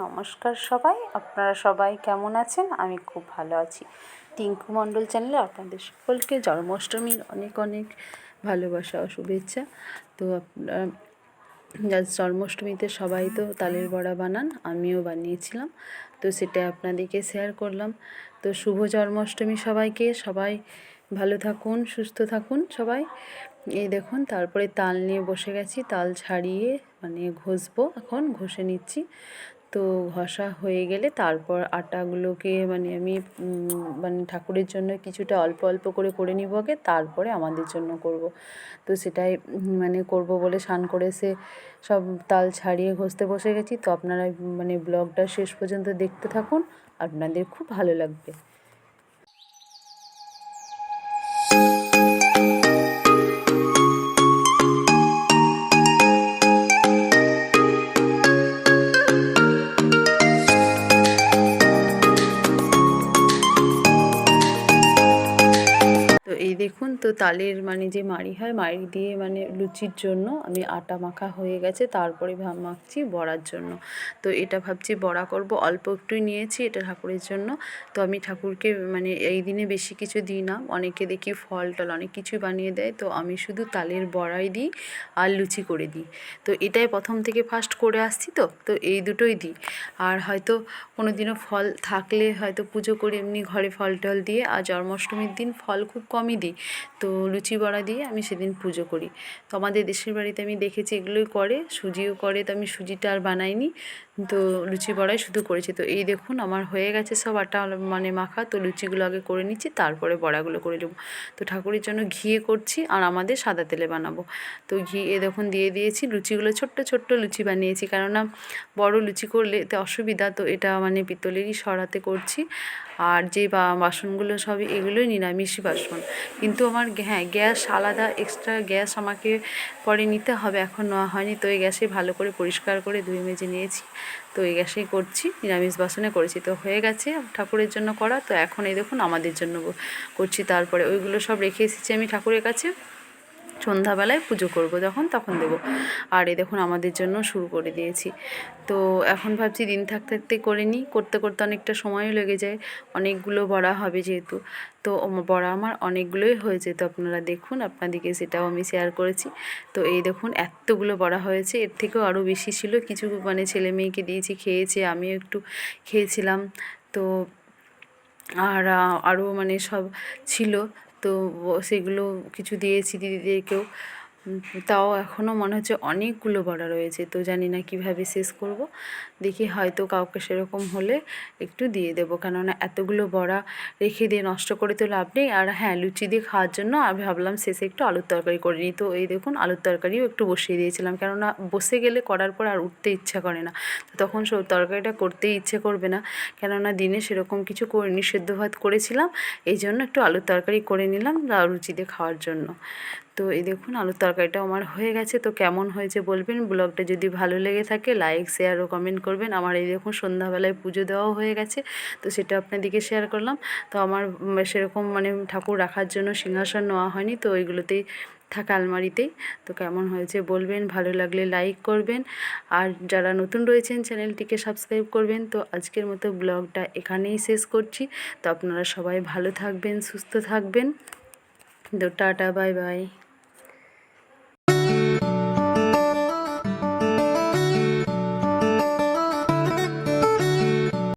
নমস্কার সবাই, আপনারা সবাই কেমন আছেন? আমি খুব ভালো আছি। টিঙ্কু মণ্ডল চ্যানেলে আপনাদের সকলকে জন্মাষ্টমীর অনেক অনেক ভালোবাসা ও শুভেচ্ছা। তো আপনারা জন্মাষ্টমীতে সবাই তো তালের বড়া বানান, আমিও বানিয়েছিলাম, তো সেটা আপনাদেরকে শেয়ার করলাম। তো শুভ জন্মাষ্টমী সবাইকে। সবাই ভালো থাকুন, সুস্থ থাকুন সবাই। এই দেখুন, তারপরে তাল নিয়ে বসে গেছি, তাল ছাড়িয়ে মানে ঘষবো, এখন ঘষে নিচ্ছি। তো ঘষা হয়ে গেলে তারপর আটাগুলোকে মানে আমি মানে ঠাকুরের জন্য কিছুটা অল্প অল্প করে নিব আগে, তারপরে আমাদের জন্য করব। তো সেটাই মানে করব বলে স্নান করে এসে সব তাল ছাড়িয়ে ঘষতে বসে গেছি। তো আপনারা মানে ব্লগটা শেষ পর্যন্ত দেখতে থাকুন, আপনাদের খুব ভালো লাগবে। তো এই দেখুন, তো তালের মানে যে মাড়ি হয়, মাড়ি দিয়ে মানে লুচির জন্য আমি আটা মাখা হয়ে গেছে, তারপরে মাখছি বড়ার জন্য। তো এটা ভাবছি বড়া করব, অল্প একটুই নিয়েছি এটা ঠাকুরের জন্য। তো আমি ঠাকুরকে মানে এই দিনে বেশি কিছু দিই না, অনেকে দেখি ফল টল অনেক কিছুই বানিয়ে দেয়, তো আমি শুধু তালের বড়াই দিই আর লুচি করে দিই। তো এটাই প্রথম থেকে ফার্স্ট করে আসছি, তো এই দুটোই দিই। আর হয়তো কোনো দিনও ফল থাকলে হয়তো পুজো করি এমনি ঘরে ফল টল দিয়ে, আর জন্মাষ্টমীর দিন ফল খুব কমই দিই। তো লুচি বড়া দিয়ে আমি সেদিন পুজো করি। তো আমাদের দেশের বাড়িতে আমি দেখেছি এগুলোই করে, সুজিও করে, তো আমি সুজিটা আর বানাইনি, তো লুচি বড়াই শুধু করেছি। তো এই দেখুন আমার হয়ে গেছে সব আটা মানে মাখা। তো লুচিগুলো আগে করে নিচ্ছি, তারপরে বড়াগুলো করে নেবো। তো ঠাকুরের জন্য ঘিয়ে করছি, আর আমাদের সাদা তেলে বানাবো। তো ঘি দেখুন দিয়ে দিয়েছি। লুচিগুলো ছোট্ট ছোট্ট লুচি বানিয়েছি, কেননা বড় লুচি করলে এতে অসুবিধা, তো এটা মানে পিতলেরই সরাতে করছি। আর যে বাসনগুলো সবই এগুলোই নিরামিষই বাসন, কিন্তু আমার হ্যাঁ গ্যাস আলাদা, এক্সট্রা গ্যাস আমাকে পরে নিতে হবে, এখন নেওয়া হয়নি। তো এই গ্যাসে ভালো করে পরিষ্কার করে ধুয়ে মেজে নিয়েছি। তো এই গ্যাসেই করছি, নিরামিষ বাসনে করেছি। তো হয়ে গেছে ঠাকুরের জন্য করা। তো এখন এই দেখুন আমাদের জন্য করছি। তারপরে ওইগুলো সব রেখে এসেছি আমি ঠাকুরের কাছে, সন্ধ্যাবেলায় পুজো করব তখন দেবো। আর এই দেখুন আমাদের জন্য শুরু করে দিয়েছি। তো এখন ভাবছি দিন থাকতে থাকতে করে নিই, করতে করতে অনেকটা সময়ও লেগে যায়, অনেকগুলো বড়া হবে যেহেতু। তো বড়া আমার অনেকগুলোই হয়েছে, তো আপনারা দেখুন, আপনাদেরকে সেটাও আমি শেয়ার করেছি। তো এই দেখুন এতগুলো বড়া হয়েছে, এর থেকেও আরও বেশি ছিল, কিছু মানে ছেলে মেয়েকে দিয়েছি, খেয়েছে, আমিও একটু খেয়েছিলাম। তো আর আরও মানে সব ছিল, তো সেগুলো কিছু দিয়েছি দিদিদেরকেও। তাও এখনও মনে হচ্ছে অনেকগুলো বড়া রয়েছে, তো জানি না কীভাবে শেষ করব। দেখি হয়তো কাউকে সেরকম হলে একটু দিয়ে দেবো, কেননা এতগুলো বড়া রেখে দিয়ে নষ্ট করে তো লাভ নেই। আর হ্যাঁ, লুচি দিয়ে খাওয়ার জন্য আমি ভাবলাম শেষে একটু আলুর তরকারি করে নিই। তো এই দেখুন আলুর তরকারিও একটু বসিয়ে দিয়েছিলাম, কেননা বসে গেলে করার পর আর উঠতে ইচ্ছা করে না, তো তখন তরকারিটা করতেই ইচ্ছে করবে না, কেননা দিনে সেরকম কিছু করিনি, সেদ্ধ ভাত করেছিলাম, এই জন্য একটু আলুর তরকারি করে নিলাম লুচি দিয়ে খাওয়ার জন্য। তো এই দেখুন আলুর তরকারিটা আমার হয়ে গেছে। তো কেমন হয়েছে বলবেন, ব্লগটা যদি ভালো লেগে থাকে লাইক শেয়ার ও কমেন্ট করবেন। আমার এই দেখুন সন্ধ্যাবেলায় পুজো দেওয়াও হয়ে গেছে, তো সেটা আপনাদেরকে শেয়ার করলাম। তো আমার সেরকম মানে ঠাকুর রাখার জন্য সিংহাসন নেওয়া হয়নি, তো ওইগুলোতেই থাকা আলমারিতেই। তো কেমন হয়েছে বলবেন, ভালো লাগলে লাইক করবেন, আর যারা নতুন রয়েছেন চ্যানেলটিকে সাবস্ক্রাইব করবেন। তো আজকের মতো ব্লগটা এখানেই শেষ করছি। তো আপনারা সবাই ভালো থাকবেন, সুস্থ থাকবেন। তো টাটা, বাই বাই।